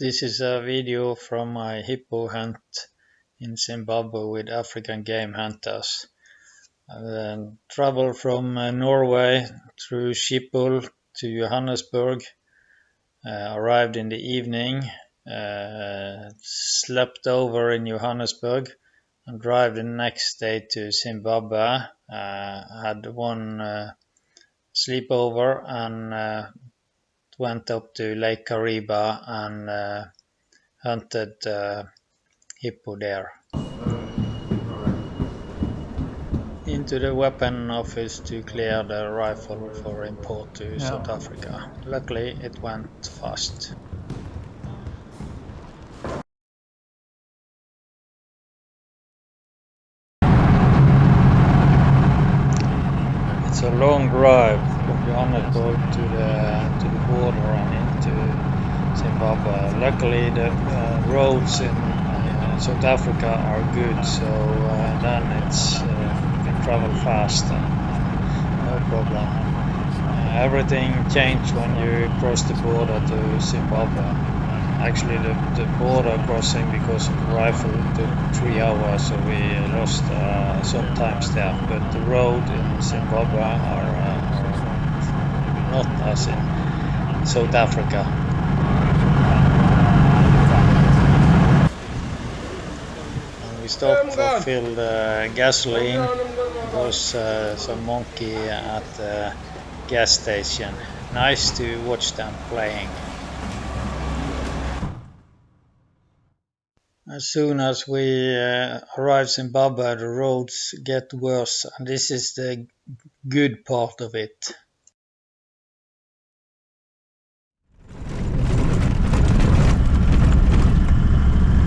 This is a video from my hippo hunt in Zimbabwe with African game hunters. I traveled from Norway through Hippo to Johannesburg, arrived in the evening, slept over in Johannesburg and drive the next day to Zimbabwe. Had one sleepover and went up to Lake Cariba and hunted hippo there. Into the weapon office to clear the rifle for import to South Africa. Luckily it went fast. It's a long drive from Johannesburg to the border and into Zimbabwe. Luckily the roads in South Africa are good, so then it's you can travel fast and no problem. Everything changed when you cross the border to Zimbabwe. Actually the border crossing because of the rifle took 3 hours, so we lost some times there, but the road in Zimbabwe are not as in South Africa. And we stopped to fill gasoline. There was some monkey at the gas station. Nice to watch them playing. As soon as we arrive in Zimbabwe, the roads get worse, and this is the good part of it.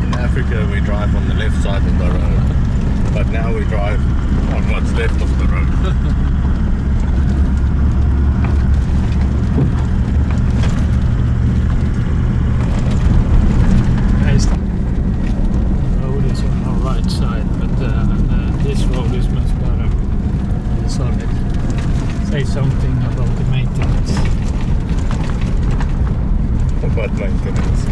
In Africa we drive on the left side of the road, but now we drive on what's left of the road. Right side, but this road is much better and solid. Say something about the maintenance. About maintenance.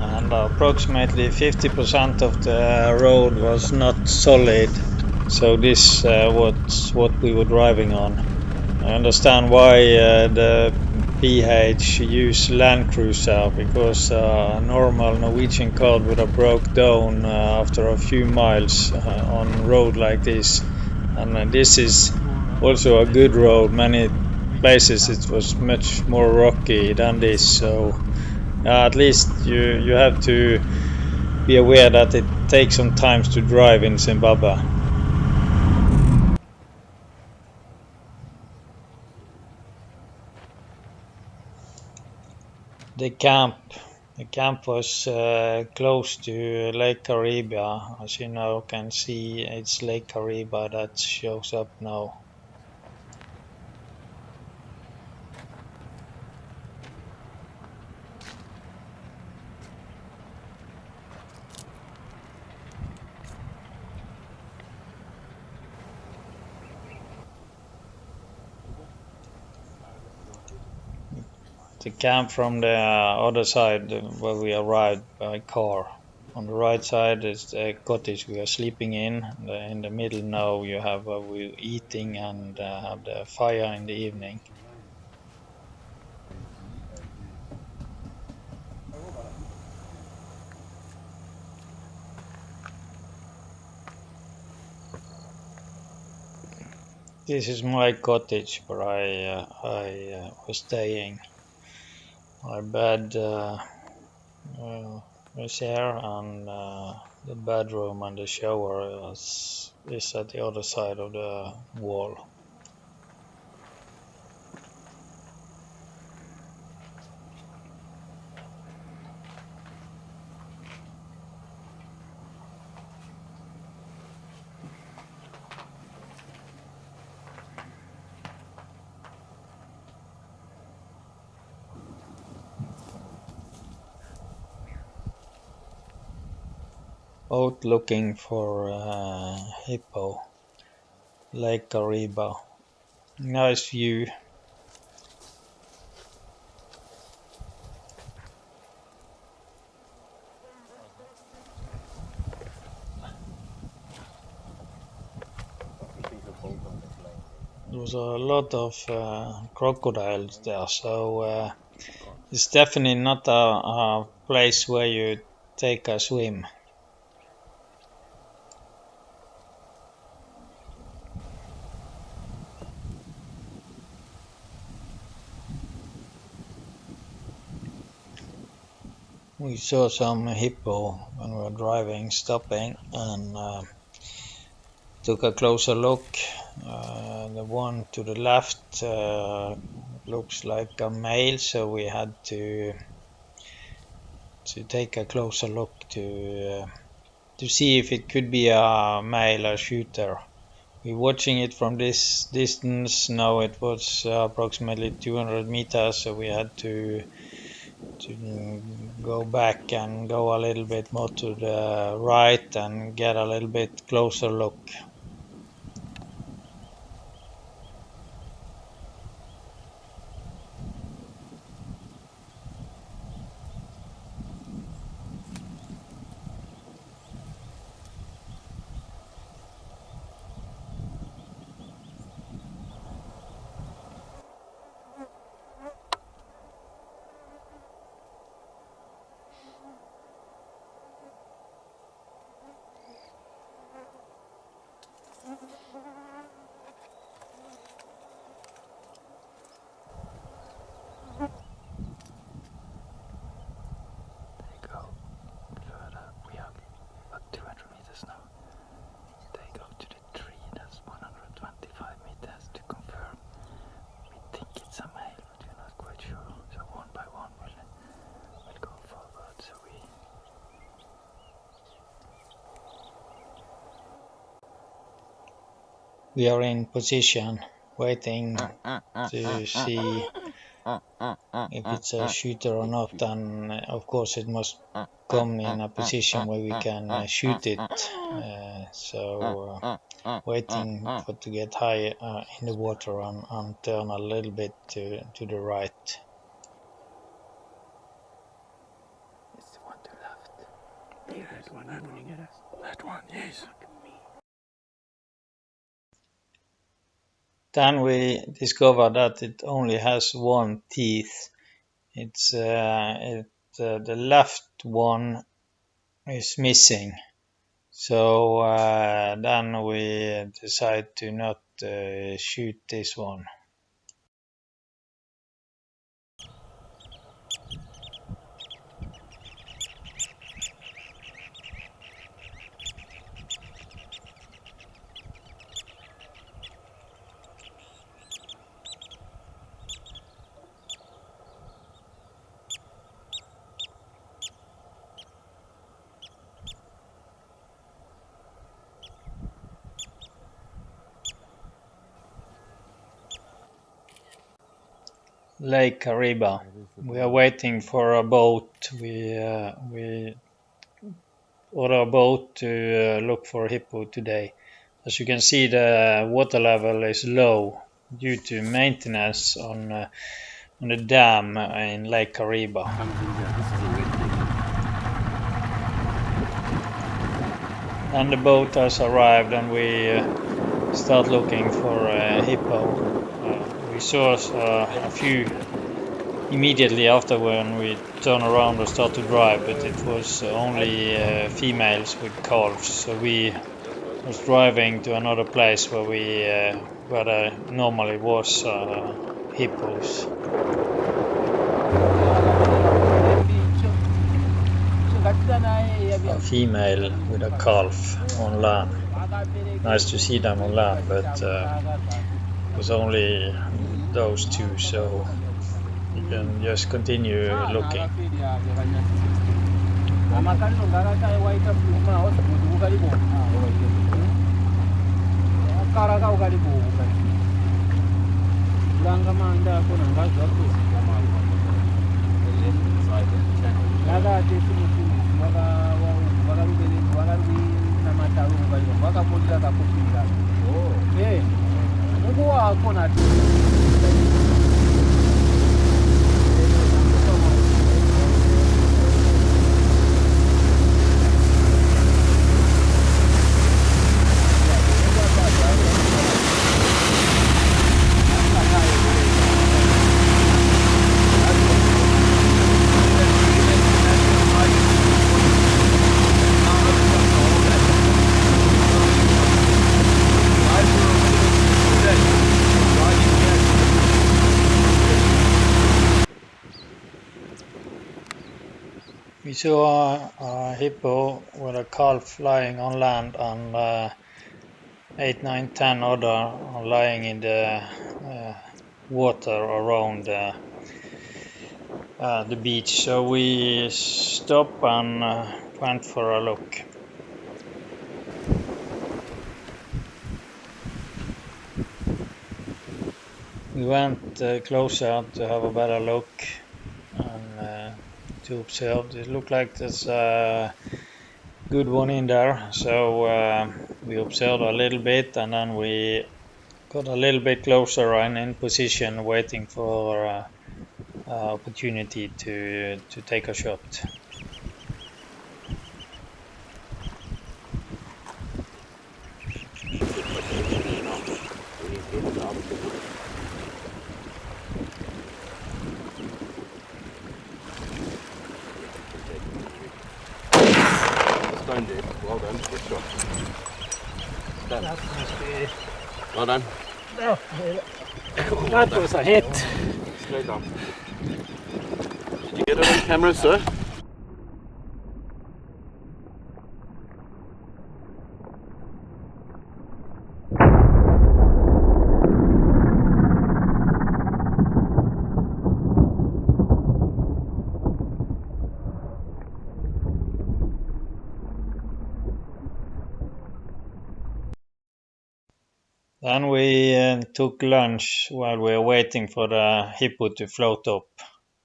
And approximately 50% of the road was not solid. So this was what we were driving on. I understand why the PH used Land Cruiser, because a normal Norwegian car would have broke down after a few miles on a road like this. And this is also a good road. Many places it was much more rocky than this. So at least you have to be aware that it takes some time to drive in Zimbabwe. The camp was close to Lake Cariba. As you now can see, it's Lake Cariba that shows up now. The camp from the other side where we arrived by car. On the right side is the cottage we are sleeping in. In the middle now you have where we're eating and have the fire in the evening. This is my cottage where I was staying. My bed is here, and the bedroom and the shower is at the other side of the wall. out looking for hippo, Lake Cariba. Nice view. There was a lot of crocodiles there, so it's definitely not a place where you take a swim. We saw some hippo when we were driving, stopping, and took a closer look. The one to the left looks like a male, so we had to take a closer look to see if it could be a male or shooter. We're watching it from this distance. Now it was approximately 200 meters, so we had to go back and go a little bit more to the right and get a little bit closer look. We are in position, waiting to see if it's a shooter or not, and of course it must come in a position where we can shoot it. So waiting for to get high in the water and turn a little bit to the right. It's the one to the left. That one, yes. Then we discovered that it only has one teeth. It's the left one is missing. So then we decide to not shoot this one. Lake Cariba. We are waiting for a boat. We order a boat to look for hippo today. As you can see, the water level is low due to maintenance on the dam in Lake Cariba. And the boat has arrived, and we start looking for hippo. We saw a few immediately after when we turn around and start to drive, but it was only females with calves. So we was driving to another place where where there normally was hippos. A female with a calf on land. Nice to see them on land, but it was only those two, so you can just continue looking. akapotira kakupinda. Eh. Nguwa akona. We saw a hippo with a calf lying on land, and 8, 9, 10 other are lying in the water around the beach. So we stopped and went for a look. We went closer to have a better look and to observe. It looked like there's a good one in there, so we observed a little bit, and then we got a little bit closer and in position, waiting for opportunity to take a shot. Well done, good shot. That must be. Well done. That was a hit. Straight on. Did you get it on camera, sir? Then we took lunch while we were waiting for the hippo to float up.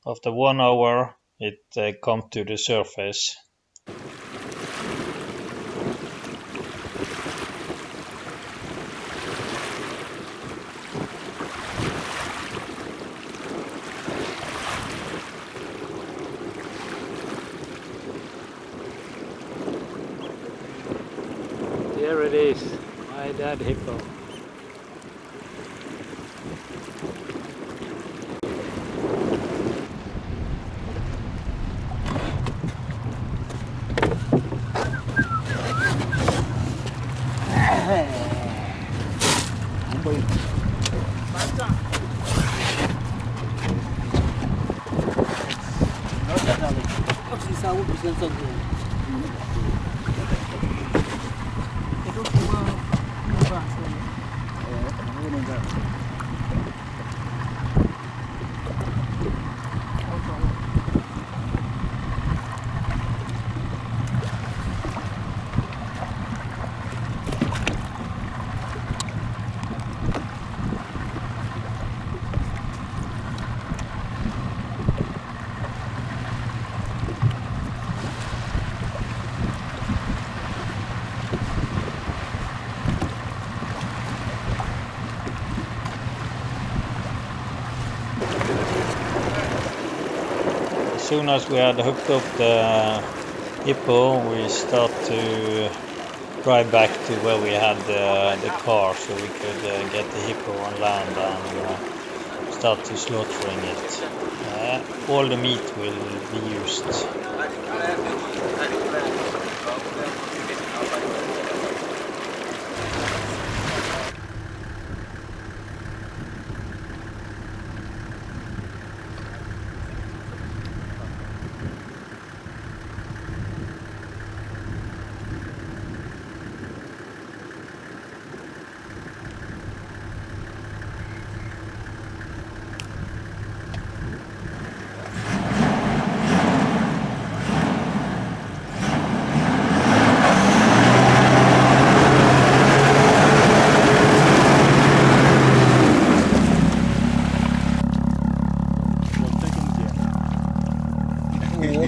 After 1 hour, it come to the surface. There it is, my dad hippo. As soon as we had hooked up the hippo, we start to drive back to where we had the car, so we could get the hippo on land and start to slaughtering it. All the meat will be used.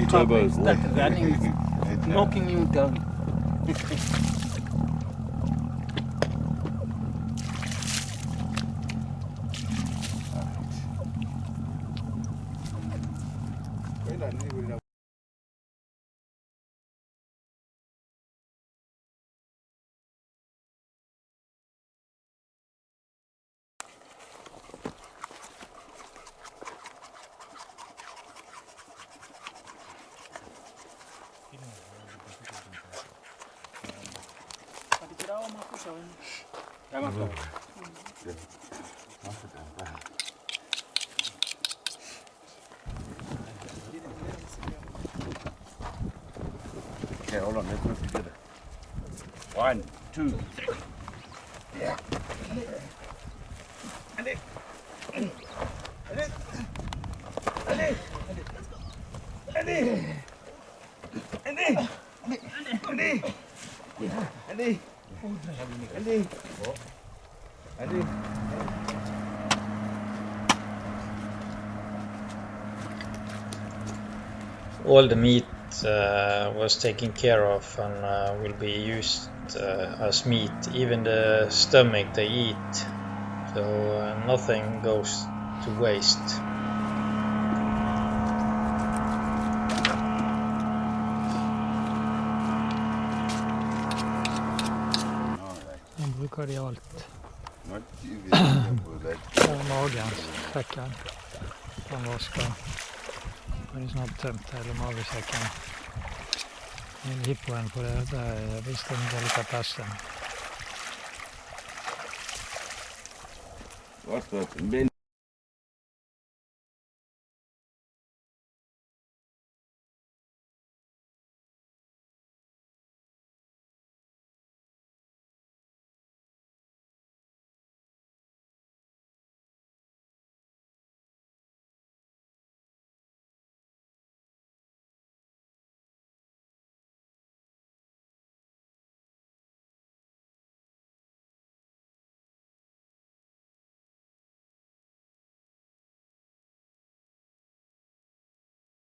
Turbo. Start running, knocking you down. on. Okay, hold on, let's move together. 1, 2, 3. Yeah. All the meat was taken care of and will be used as meat. Even the stomach they eat, so nothing goes to waste. Han brukar i allt. Not too careful that. Magen, säcken. Han vaskar. Men det är snart tömt här, eller magesäcken. En hippoen på det där, visst den delikatessen. What's that?